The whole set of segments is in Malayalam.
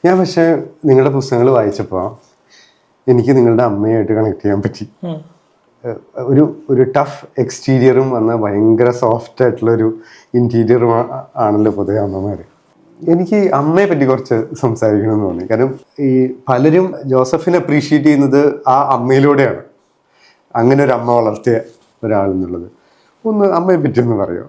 ഞാൻ പക്ഷേ നിങ്ങളുടെ പുസ്തകങ്ങൾ വായിച്ചപ്പോൾ എനിക്ക് നിങ്ങളുടെ അമ്മയായിട്ട് കണക്ട് ചെയ്യാൻ പറ്റി. ഒരു ടഫ് എക്സ്റ്റീരിയറും വന്ന ഭയങ്കര സോഫ്റ്റ് ആയിട്ടുള്ളൊരു ഇൻറ്റീരിയറും ആണല്ലോ പൊതുവെ അമ്മമാർ. എനിക്ക് അമ്മയെ പറ്റി കുറച്ച് സംസാരിക്കണമെന്ന് തോന്നി. കാരണം ഈ പലരും ജോസഫിനെ അപ്രീഷിയേറ്റ് ചെയ്യുന്നത് ആ അമ്മയിലൂടെയാണ്, അങ്ങനെ ഒരു അമ്മ വളർത്തിയ ഒരാളെന്നുള്ളത്. ഒന്ന് അമ്മയെ പറ്റി ഒന്ന് പറയുമോ?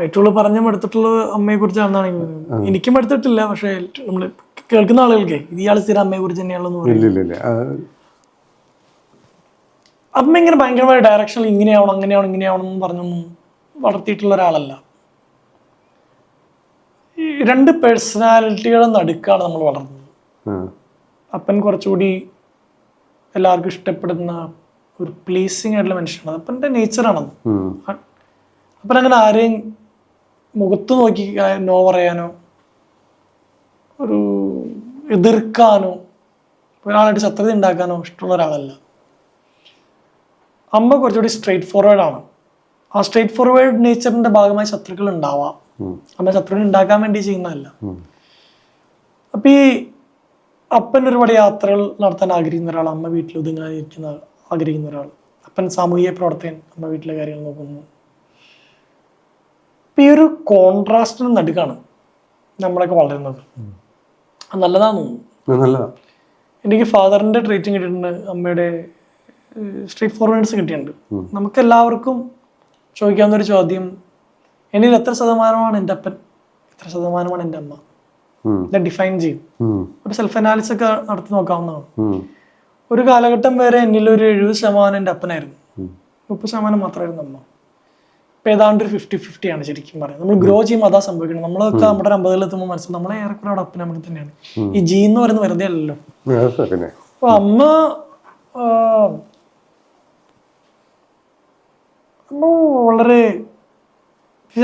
ഏറ്റവും പറഞ്ഞ മടുത്തിട്ടുള്ള അമ്മയെ കുറിച്ചാണെന്നാണ് എനിക്കും മടുത്തിട്ടില്ല. പക്ഷെ നമ്മള് കേൾക്കുന്ന ആളുകൾക്ക് ഇയാൾ സ്ഥിരം അമ്മയെ കുറിച്ച് തന്നെയാണെന്ന് പറയും. അമ്മ ഇങ്ങനെ ഭയങ്കരമായ ഡയറക്ഷനിൽ ഇങ്ങനെയാവണം ഇങ്ങനെയാവണം എന്ന് പറഞ്ഞൊന്നും വളർത്തിയിട്ടുള്ള ഒരാളല്ല. ഈ രണ്ട് പേഴ്സണാലിറ്റികളുടെ നടുക്കാണ് നമ്മൾ വളർന്നത്. അപ്പൻ കുറച്ചുകൂടി എല്ലാവർക്കും ഇഷ്ടപ്പെടുന്ന ഒരു പ്ലീസിങ് ആയിട്ടുള്ള മനുഷ്യനാണ്. അപ്പൻ്റെ നേച്ചറാണത്. അപ്പൻ അങ്ങനെ ആരെയും മുഖത്ത് നോക്കി നോ പറയാനോ ഒരു എതിർക്കാനോ ഒരാളായിട്ട് ശത്രുത ഉണ്ടാക്കാനോ ഇഷ്ടമുള്ള ഒരാളല്ല. അമ്മ കുറച്ചുകൂടി സ്ട്രെയിറ്റ് ഫോർവേഡ് ആണ്. ആ സ്ട്രെയിറ്റ് ഫോർവേഡ് നേച്ചറിന്റെ ഭാഗമായി ശത്രുക്കൾ ഉണ്ടാവാം. അമ്മ ശത്രുക്കൾ ഉണ്ടാക്കാൻ വേണ്ടി ചെയ്യുന്നതല്ല. അപ്പൊ ഈ അപ്പൻ ഒരുപാട് യാത്രകൾ നടത്താൻ ആഗ്രഹിക്കുന്ന ഒരാൾ, അമ്മ വീട്ടിൽ ഒതുങ്ങാനിരിക്കുന്ന ആഗ്രഹിക്കുന്ന ഒരാൾ. അപ്പൻ സാമൂഹിക പ്രവർത്തകൻ, അമ്മ വീട്ടിലെ കാര്യങ്ങൾ നോക്കുന്നു. അപ്പൊ ഈ ഒരു കോൺട്രാസ്റ്റിന് നടുക്കാണ് നമ്മളൊക്കെ വളരുന്നത്. അത് നല്ലതാണെന്ന് തോന്നുന്നു. എനിക്ക് ഫാദറിന്റെ ട്രീറ്റിംഗ് കിട്ടിയിട്ടുണ്ട്, അമ്മയുടെ സ്ട്രീറ്റ് ഫോർവേഡ്സ് കിട്ടിയിട്ടുണ്ട്. നമുക്ക് എല്ലാവർക്കും ചോദിക്കാവുന്ന ഒരു ചോദ്യം, എന്നിൽ എത്ര ശതമാനമാണ് എൻ്റെ അപ്പൻ, എത്ര ശതമാനമാണ് എൻ്റെ അമ്മ? ഇത് ഡിഫൈൻ ചെയ്യും. ഒരു സെൽഫ് അനാലിസിസ് ഒക്കെ നടത്തി നോക്കാവുന്നതാണ്. ഒരു കാലഘട്ടം വരെ എന്നിൽ ഒരു 70% എൻ്റെ അപ്പനായിരുന്നു, 30% മാത്രമായിരുന്നു അമ്മ. ഇപ്പം ഏതാണ്ട് ഒരു 50-50 ആണ് ശരിക്കും പറയാം. നമ്മൾ ഗ്രോ ചെയ്യുമ്പോൾ അതാ സംഭവിക്കണം. നമ്മളൊക്കെ നമ്മുടെ 50-ൽ എത്തുമ്പോൾ മനസ്സിൽ നമ്മളെ ഏറെക്കുറെ അവിടെ അപ്പൻ അമ്മ തന്നെയാണ്. ഈ ജീൻ എന്ന് പറയുന്നത് വെറുതെ അല്ലല്ലോ. അപ്പൊ അമ്മ വളരെ,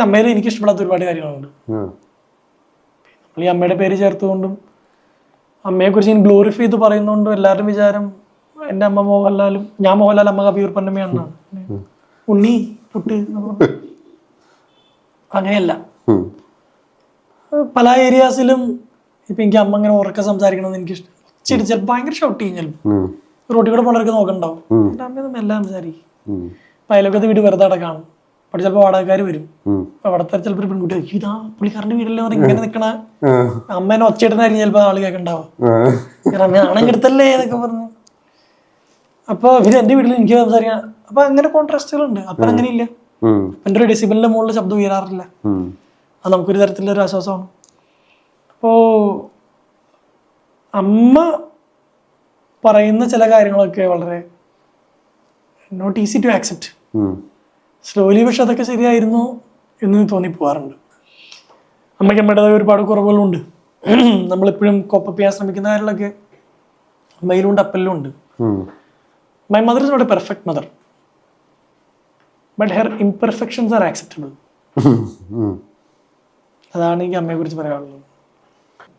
അമ്മയിൽ എനിക്ക് ഇഷ്ടപ്പെടാത്ത ഒരുപാട് കാര്യങ്ങളുണ്ട്. നമ്മൾ ഈ അമ്മയുടെ പേര് ചേർത്തുകൊണ്ടും അമ്മയെ കുറിച്ച് ഞാൻ ഗ്ലോറിഫൈ ചെയ്ത് പറയുന്നതുകൊണ്ടും എല്ലാവരും വിചാരം എൻ്റെ അമ്മ മോഹൻലാലും ഞാൻ മോഹൻലാൽ, അമ്മ കവിയൂർ പൊന്നമ്മയാണെന്നാണ്. ഉണ്ണി പുട്ട് അങ്ങനെയല്ല. പല ഏരിയാസിലും ഇപ്പൊ എനിക്ക് അമ്മ അങ്ങനെ ഉറക്കെ സംസാരിക്കണമെന്ന് എനിക്ക് ഇഷ്ടം. ചിരിച്ചാൽ ഭയങ്കര ഷൗട്ട് ചെയ്യും. ചിലപ്പോൾ റോട്ടിൽ കൂടെ പലർക്ക് നോക്കണ്ടാവും, എൻ്റെ അമ്മയൊന്നും എല്ലാം സംസാരിക്കും. അയലൊക്കത്തെ വീട് വെറുതെ അടക്കാണ്. പക്ഷെ ചിലപ്പോൾ വാടകക്കാർ വരും. അവിടത്തെ ചിലപ്പോൾ ഒരു പെൺകുട്ടി ഇതാ പുള്ളിക്കാരൻ്റെ വീടല്ലേ പറഞ്ഞ് ഇങ്ങനെ നിൽക്കണ അമ്മേനെ ഒച്ചയിട്ടനായിരിക്കും ചിലപ്പോൾ ആള് കേൾക്കണ്ടാവും. ആണെങ്കിടത്തല്ലേ എന്നൊക്കെ പറഞ്ഞു. അപ്പൊ ഇവര് എൻ്റെ വീട്ടിൽ എനിക്ക് സംസാരിക്കാം. അപ്പൊ അങ്ങനെ കോൺട്രാസ്റ്റുകളുണ്ട്. അപ്പൻ അങ്ങനെ ഇല്ല. അപ്പൻ്റെ ഒരു ഡെസിബലിന്റെ മുകളിൽ ശബ്ദം ഉയരാറില്ല. അത് നമുക്കൊരു തരത്തിലൊരു ആശ്വാസമാണ്. അപ്പോ അമ്മ പറയുന്ന ചില കാര്യങ്ങളൊക്കെ വളരെ not easy to accept. Slowly പക്ഷെ അതൊക്കെ ശരിയായിരുന്നു എന്ന് തോന്നിപ്പോവാറുണ്ട്. അമ്മയ്ക്ക് അമ്മയുടേതായ ഒരുപാട് കുറവുകളുണ്ട്. നമ്മളിപ്പോഴും കോപ്പപ്പ് ചെയ്യാൻ ശ്രമിക്കുന്ന കാര്യങ്ങളൊക്കെ അമ്മയിലുണ്ട്, അപ്പനിലും ഉണ്ട്. My mother is not a perfect mother, but her imperfections are acceptable. അതാണ് എനിക്ക് അമ്മയെ കുറിച്ച് പറയാനുള്ളത്.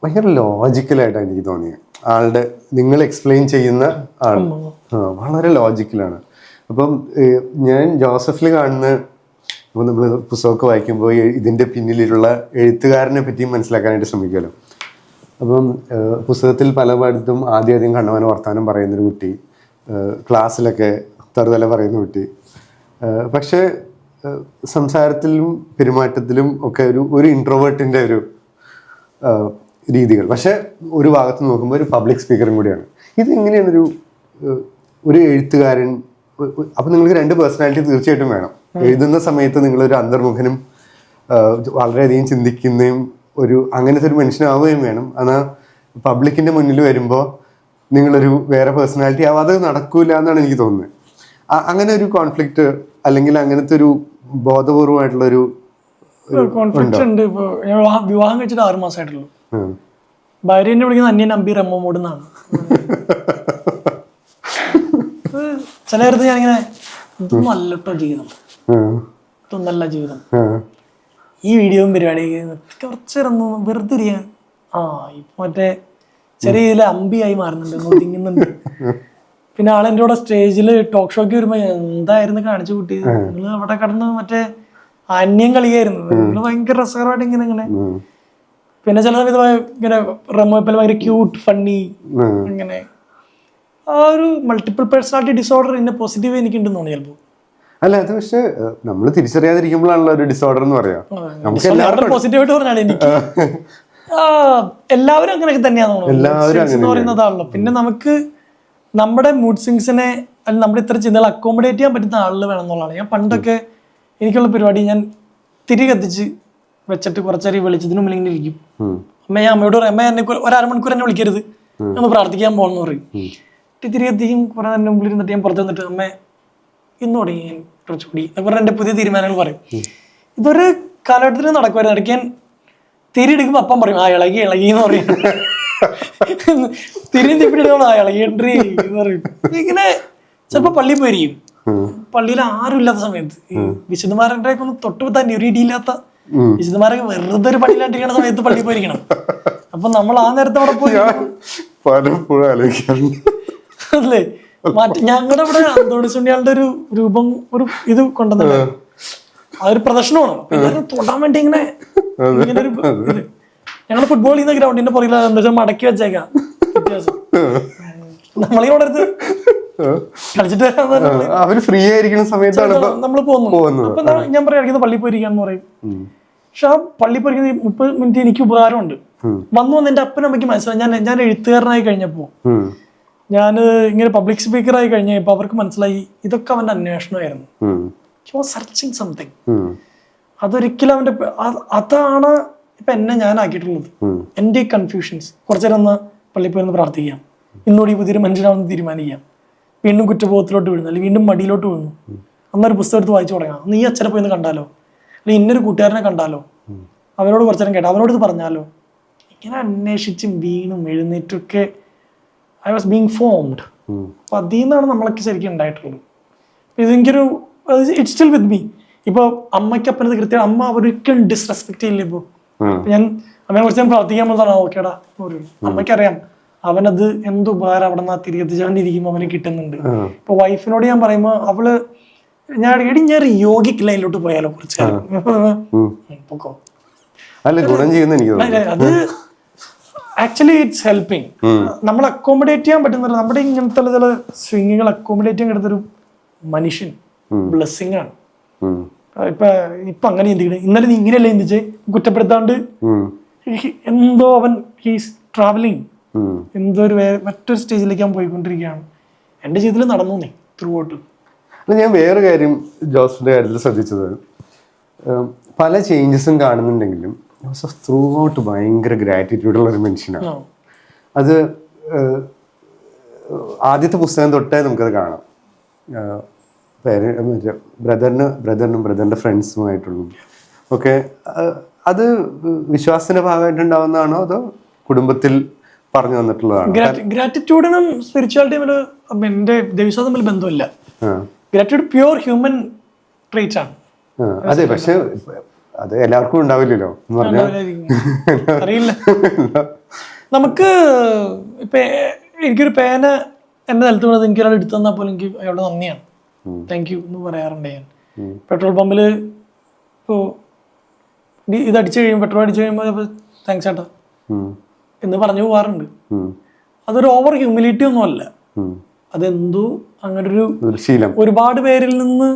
ഭയങ്കര ലോജിക്കലായിട്ടാണ് എനിക്ക് തോന്നിയത്. ആളുടെ നിങ്ങൾ എക്സ്പ്ലെയിൻ ചെയ്യുന്ന ആൾ വളരെ ലോജിക്കലാണ്. അപ്പം ഞാൻ ജോസഫിൽ കാണുന്ന, അപ്പോൾ നമ്മൾ പുസ്തകമൊക്കെ വായിക്കുമ്പോൾ ഇതിൻ്റെ പിന്നിലുള്ള എഴുത്തുകാരനെ പറ്റിയും മനസ്സിലാക്കാനായിട്ട് ശ്രമിക്കുമല്ലോ. അപ്പം പുസ്തകത്തിൽ പലയിടത്തും ആദ്യം കണ്ണവന് വർത്താനം പറയുന്നൊരു കുട്ടി, ക്ലാസ്സിലൊക്കെ തറുതല പറയുന്ന കുട്ടി, പക്ഷേ സംസാരത്തിലും പെരുമാറ്റത്തിലും ഒക്കെ ഒരു ഇൻട്രോവേർട്ടിൻ്റെ ഒരു രീതികൾ. പക്ഷെ ഒരു ഭാഗത്ത് നോക്കുമ്പോൾ ഒരു പബ്ലിക് സ്പീക്കറും കൂടിയാണ്. ഇതെങ്ങനെയാണ് ഒരു എഴുത്തുകാരൻ? അപ്പം നിങ്ങൾക്ക് രണ്ട് പേഴ്സണാലിറ്റി തീർച്ചയായിട്ടും വേണം. എഴുതുന്ന സമയത്ത് നിങ്ങളൊരു അന്തർമുഖനും വളരെയധികം ചിന്തിക്കുന്നതും അങ്ങനത്തെ ഒരു മനുഷ്യനാവുകയും വേണം. എന്നാൽ പബ്ലിക്കിൻ്റെ മുന്നിൽ വരുമ്പോൾ നിങ്ങളൊരു വേറെ പേഴ്സണാലിറ്റി ആവും. അത് നടക്കൂല എന്നാണ് എനിക്ക് തോന്നുന്നത്. അങ്ങനെ ഒരു കോൺഫ്ലിക്റ്റ് അല്ലെങ്കിൽ അങ്ങനത്തെ ഒരു ബോധപൂർവമായിട്ടുള്ളൊരു കോൺഫ്ലിക്റ്റ് ഉണ്ട്. ഇപ്പോൾ ഞാൻ വിവാഹം കഴിച്ചിട്ട് 6 മാസമായിട്ടുള്ളൂ. ഭാര്യ എന്നെ വിളിക്കുന്ന അന്യൻ അമ്പി റമ്മോട് എന്നാണ്. ചില നേരത്ത് ഞാനിങ്ങനെ ഇതൊന്നും അല്ലട്ടോ ജീവിതം, ഇതൊന്നല്ല ജീവിതം, ഈ വീഡിയോയും പരിപാടിയൊക്കെ കുറച്ച് വെറുതെ ഇരിക്കാൻ ഇപ്പൊ മറ്റേ ചെറിയ രീതിയിൽ അമ്പിയായി മാറുന്നുണ്ട്, ഒതുങ്ങുന്നുണ്ട്. പിന്നെ ആളെൻ്റെ കൂടെ സ്റ്റേജിൽ ടോക്ക് ഷോക്ക് വരുമ്പോൾ എന്തായിരുന്നു കാണിച്ചു കൂട്ടിയത്, നിങ്ങൾ അവിടെ കിടന്ന് മറ്റേ അന്യം കളിയായിരുന്നു, നിങ്ങൾ ഭയങ്കര രസകരമായിട്ട് ഇങ്ങനെ പിന്നെ ചില സമയത്ത് ഇങ്ങനെ റെമോപ്പൽ ഭയങ്കര ക്യൂട്ട് ഫണ്ണി അങ്ങനെ ആ ഒരു മൾട്ടിപ്പിൾ പേഴ്സണാലിറ്റി ഡിസോർഡർ ഇന്ന പോസിറ്റീവ് എനിക്കുണ്ടെന്ന് തോന്നി ചിലപ്പോൾ. അല്ല അത് പക്ഷെ നമ്മൾ തിരിച്ചറിയാതിരിക്കുമ്പോഴാണല്ലോ ഒരു ഡിസോർഡർ എന്ന് പറയാം. നമുക്ക് എല്ലാവർക്കും പോസിറ്റീവായിട്ട് പറഞ്ഞാണ് എനിക്ക് എല്ലാവരും അങ്ങനെയൊക്കെ തന്നെയാണെന്ന് തോന്നുന്നു പറയുന്നതാണല്ലോ. പിന്നെ നമുക്ക് നമ്മുടെ മൂഡ് സ്വിങ്സിനെ അല്ലെങ്കിൽ നമ്മുടെ ഇത്ര ചിന്തകൾ അക്കോമഡേറ്റ് ചെയ്യാൻ പറ്റുന്ന ആളുകൾ വേണം എന്നുള്ളതാണ്. ഞാൻ പണ്ടൊക്കെ എനിക്കുള്ള പരിപാടി ഞാൻ തിരി കത്തിച്ച് വെച്ചിട്ട് കുറച്ചേരം വെളിച്ചത്തിന് മുമ്പിൽ ഇങ്ങനെ ഇരിക്കും. അമ്മ ഞാൻ അമ്മയോട് പറയും, അമ്മ എന്നെ ഒരു അരമണിക്കൂർ എന്നെ വിളിക്കരുത്, ഒന്ന് പ്രാർത്ഥിക്കാൻ പോകണമെന്ന് പറയും. തിരി കത്തിക്കും കുറെ തന്നെ മുമ്പിൽ ഇരുന്നിട്ട് ഞാൻ പുറത്ത് വന്നിട്ട് അമ്മ ഇന്ന് തുടങ്ങി ഞാൻ കുറച്ചുകൂടി പറഞ്ഞ എൻ്റെ പുതിയ തീരുമാനങ്ങൾ പറയും. ഇതൊരു കാലഘട്ടത്തിൽ നടക്കുമായിരുന്നു. ഇടയ്ക്ക് ഞാൻ തിരി എടുക്കുമ്പോൾ അപ്പം പറയും ആ ഇളകി എന്ന് പറയും. തിരിയും തിപ്പിടിക്കണം ആ ഇളകി എൻട്രി എന്ന് പറയും. ഇങ്ങനെ ചിലപ്പോൾ പള്ളിയിൽ പോയിരിക്കും. പള്ളിയിൽ ആരും ഇല്ലാത്ത സമയത്ത് ഈ വിശുദ്ധന്മാരുടെ ഒക്കെ ഒന്ന് തൊട്ടുപത്താൻ ന്യൂരിയില്ലാത്ത വിശുദ്ധന്മാരൊക്കെ വെറുതെ ഒരു പള്ളിയിലാണ്ടിരിക്കുന്ന സമയത്ത് പള്ളിയിൽ പോയിരിക്കണം. അപ്പൊ നമ്മൾ ആ നേരത്തെ അവിടെ പോയി അല്ലേ ഞങ്ങളുടെ ഇവിടെ അന്തോണിസുണ്ണിയാളുടെ ഒരു രൂപം ഒരു ഇത് കൊണ്ടുവന്നിട്ട് അതൊരു പ്രദർശനമാണ്. എല്ലാവരും തൊടാൻ വേണ്ടി ഇങ്ങനെ ഒരു ഇത് ഞങ്ങളുടെ ഫുട്ബോൾ ചെയ്യുന്ന ഗ്രൗണ്ടിന്റെ പുറകിൽ എന്താ വെച്ചാൽ മടക്കി വെച്ചേക്കാം. വ്യത്യാസം നമ്മളിവിടെ അടുത്ത് കളിച്ചിട്ട് അവര് ഫ്രീ ആയിരിക്കുന്ന സമയത്താണ് നമ്മൾ പോകുന്നത്. അപ്പൊ ഞാൻ പറയാം പള്ളിയിൽ പോയിരിക്കാന്ന് പറയും. പക്ഷെ ആ പള്ളിയിൽ പോയിരിക്കുന്ന 30 മിനിറ്റ് എനിക്ക് ഉപകാരമുണ്ട്. വന്ന് എന്റെ അപ്പനും അമ്മയ്ക്ക് മനസ്സിലായി. ഞാൻ എഴുത്തുകാരനായി കഴിഞ്ഞപ്പോ ഞാൻ ഇങ്ങനെ പബ്ലിക് സ്പീക്കറായി കഴിഞ്ഞപ്പോ അവർക്ക് മനസ്സിലായി ഇതൊക്കെ അവന്റെ അന്വേഷണമായിരുന്നു. Searching something. അതൊരിക്കലും അവന്റെ അതാണ് ഇപ്പൊ എന്നെ ഞാനാക്കിയിട്ടുള്ളത്. എന്റെ കൺഫ്യൂഷൻസ് കുറച്ചേരം ഒന്ന് പള്ളിയിൽ പോയി ഒന്ന് പ്രാർത്ഥിക്കാം, ഇന്നോട് ഈ പുതിയൊരു മനുഷ്യനാണെന്ന് തീരുമാനിക്കാം, വീണ്ടും കുറ്റബോധത്തിലോട്ട് വീഴുന്നു അല്ലെങ്കിൽ വീണ്ടും മടിയിലോട്ട് വീഴുന്നു, അന്നൊരു പുസ്തകം എടുത്ത് വായിച്ചു തുടങ്ങാം, നീ അച്ഛനെ പോയി ഒന്ന് കണ്ടാലോ, അല്ലെങ്കിൽ ഇന്നൊരു കൂട്ടുകാരനെ കണ്ടാലോ, അവരോട് കുറച്ചേരം കേട്ടോ, അവനോട് ഇത് പറഞ്ഞാലോ, ഇങ്ങനെ അന്വേഷിച്ചും വീണും എഴുന്നേറ്റൊക്കെ ഐ വാസ് ബീങ് ഫോംഡ്. അപ്പൊ അതിൽ നിന്നാണ് നമ്മളൊക്കെ ശരിക്കും ഉണ്ടായിട്ടുള്ളത്. ഇതെനിക്കൊരു ഇറ്റ് സ്റ്റിൽ വിത്ത് മീ. ഇപ്പൊ അമ്മയ്ക്കപ്പനത് കൃത്യം അമ്മ ഒരിക്കലും ഡിസ്റെസ്പെക്ട് ചെയ്യില്ല. ഇപ്പൊ ഞാൻ അമ്മയെ കുറിച്ച് ഞാൻ പ്രാർത്ഥിക്കാൻ പോകുന്നതാണ്. ഓക്കേടാ അമ്മയ്ക്കറിയാം അവനത് എന്ത് ഉപകാരം അവിടെ നിന്ന് തിരികെത്തിച്ചാണ്ടിരിക്കുമ്പോൾ അവന് കിട്ടുന്നുണ്ട്. ഇപ്പൊ വൈഫിനോട് ഞാൻ പറയുമ്പോ അവള് ഞാൻ യോഗിക് ലൈനിലോട്ട് പോയാലോ കുറച്ച് പൊക്കോ, അത് ആക്ച്വലി ഇറ്റ്സ് ഹെൽപ്പിങ്. നമ്മൾ അക്കോമഡേറ്റ് ചെയ്യാൻ പറ്റുന്നില്ല. നമ്മുടെ ഇങ്ങനത്തെ ചില സ്വിങ്ങുകൾ അക്കോമഡേറ്റ് ചെയ്യാൻ കിട്ടുന്നൊരു മനുഷ്യൻ ബ്ലെസ്സിങ് ആണ്. ഇപ്പൊ അങ്ങനെ ചിന്തിക്കണേ, ഇന്നലെ നീ ഇങ്ങനെയല്ലേ ചിന്തിച്ചേ, കുറ്റപ്പെടുത്താണ്ട് എന്തോ അവൻ ഹീസ് ട്രാവലിംഗ്, എന്തോ ഒരു മറ്റൊരു സ്റ്റേജിലേക്ക് അവൻ പോയിക്കൊണ്ടിരിക്കുകയാണ്. എന്റെ ജീവിതത്തിൽ നടന്നു നീ ത്രൂ ഔട്ട്. ഞാൻ വേറെ കാര്യം ജോസഫിന്റെ കാര്യത്തിൽ ശ്രദ്ധിച്ചത്, പല ചേഞ്ചസും കാണുന്നുണ്ടെങ്കിലും ജോസഫ് ത്രൂ ഔട്ട് ഭയങ്കര ഗ്രാറ്റിറ്റ്യൂഡുള്ള ഒരു മനുഷ്യനാണ്. അത് ആദ്യത്തെ പുസ്തകം തൊട്ടേ നമുക്കത് കാണാം. ബ്രദറിനും ബ്രദറിന്റെ ഫ്രണ്ട്സുമായിട്ടുള്ളതും ഒക്കെ. അത് വിശ്വാസത്തിന്റെ ഭാഗമായിട്ടുണ്ടാവുന്നതാണോ അതോ കുടുംബത്തിൽ പറഞ്ഞു വന്നിട്ടുള്ളതാണോ? ഗ്രാറ്റിറ്റ്യൂഡിനും സ്പിരിച്വാലിറ്റിയും എന്റെ ദൈവവിശ്വാസം തമ്മിൽ ബന്ധമില്ല. ഗ്രാറ്റിറ്റ്യൂഡ് പ്യൂർ ഹ്യൂമൻ ട്രേറ്റ് ആണ്. അതെ, പക്ഷെ അത് എല്ലാവർക്കും ഉണ്ടാവില്ലല്ലോ എന്ന് പറഞ്ഞാൽ അറിയില്ല. നമുക്ക് ഇപ്പൊ എനിക്കൊരു പേന എന്റെ നിലത്ത് വീണത് എനിക്ക് ഒരാൾ എടുത്തു തന്നാൽ പോലും എനിക്ക് അയാളുടെ നന്ദിയാണ്, താങ്ക് യു എന്ന് പറയാറുണ്ട് ഞാൻ. പെട്രോൾ പമ്പിൽ ഇപ്പോൾ ഇത് അടിച്ചു കഴിയുമ്പോൾ പെട്രോൾ അടിച്ചു കഴിയുമ്പോൾ താങ്ക്സ് ചേട്ടാ എന്ന് പറഞ്ഞു പോകാറുണ്ട്. അതൊരു ഓവർ ഹ്യൂമിലിറ്റി ഒന്നും അല്ല, അതെന്തോ അങ്ങനെ ഒരു ശീലം. ഒരുപാട് പേരിൽ നിന്ന്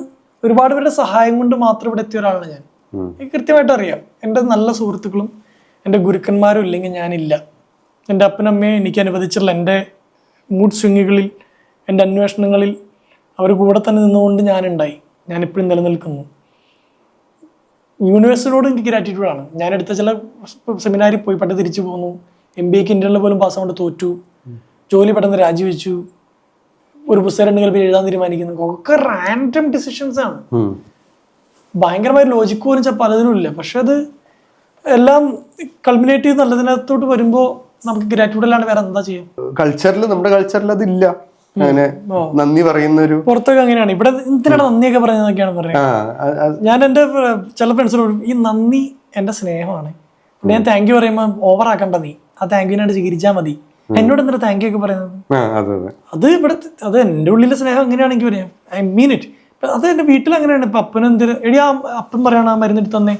ഒരുപാട് പേരുടെ സഹായം കൊണ്ട് മാത്രം ഇവിടെ എത്തിയ ഒരാളാണ് ഞാൻ. എനിക്ക് കൃത്യമായിട്ട് അറിയാം എൻ്റെ നല്ല സുഹൃത്തുക്കളും എൻ്റെ ഗുരുക്കന്മാരും ഇല്ലെങ്കിൽ ഞാനില്ല. എൻ്റെ അപ്പനമ്മയെ എനിക്ക് അനുവദിച്ചിട്ടുള്ള എൻ്റെ മൂഡ് സ്വിങ്ങുകളിൽ, എൻ്റെ അന്വേഷണങ്ങളിൽ അവർ കൂടെ തന്നെ നിന്നുകൊണ്ട് ഞാനുണ്ടായി. ഞാനിപ്പോഴും നിലനിൽക്കുന്നു. യൂണിവേഴ്സിറ്റിയോട് എനിക്ക് ഗ്രാറ്റിറ്റ്യൂഡാണ്. ഞാനെടുത്ത ചില സെമിനാറിൽ പോയി പെട്ടെന്ന് തിരിച്ചു പോന്നു. MBA ഇന്റർണൽ പോലും പാസ്സാകൊണ്ട് തോറ്റു, ജോലി പെട്ടെന്ന് രാജിവെച്ചു, ഒരു പുസ്തകം 2 പേര് എഴുതാൻ തീരുമാനിക്കുന്നു. ഒക്കെ റാൻഡം ഡിസിഷൻസ് ആണ്. ഭയങ്കരമായ ലോജിക്ക് പോലും പലതിനും ഇല്ല. പക്ഷെ അത് എല്ലാം കൾമിനേറ്റ് ചെയ്ത് നല്ലതിനകത്തോട്ട് വരുമ്പോൾ നമുക്ക് ഗ്രാറ്റിറ്റ്യൂഡ് അല്ലാണ്ട് വേറെ എന്താ ചെയ്യാം? കൾച്ചറിൽ, നമ്മുടെ കൾച്ചറിൽ അതില്ല. അങ്ങനെ നന്ദി പറയുന്ന ഒരു പുറത്തൊക്കെ അങ്ങനെയാണ്. ഇവിടെ എന്തിനാണ് നന്ദിയൊക്കെ പറയുന്നതൊക്കെയാണ് പറയുന്നത്. ഞാൻ എൻ്റെ ചില ഫ്രണ്ട്സിനോട് ഈ നന്ദി എൻ്റെ സ്നേഹമാണ്, ഞാൻ താങ്ക് യു പറയുമ്പോൾ ഓവർ ആക്കണ്ട, നീ ആ താങ്ക് യുനായിട്ട് സ്വീകരിച്ചാൽ മതി. എന്നോട് എന്തിനാ താങ്ക് യു ഒക്കെ പറയുന്നത്? അത് ഇവിടെ അത് എൻ്റെ ഉള്ളിലെ സ്നേഹം എങ്ങനെയാണെങ്കിൽ പറയാം, ഐ മീൻ ഇറ്റ്. അത് എൻ്റെ വീട്ടിൽ അങ്ങനെയാണ്. ഇപ്പൊ അപ്പനും എന്തിന് എടി ആ അപ്പൻ പറയണ ആ മരുന്നെടുത്ത് തന്നെ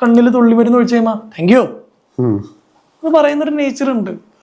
കണ്ണിൽ തുള്ളി മരുന്ന് ഒഴിച്ച് കഴിയുമ്പോൾ താങ്ക് യു ഉം. എന്ന് പറയുന്നൊരു നേച്ചർ ഉണ്ട്.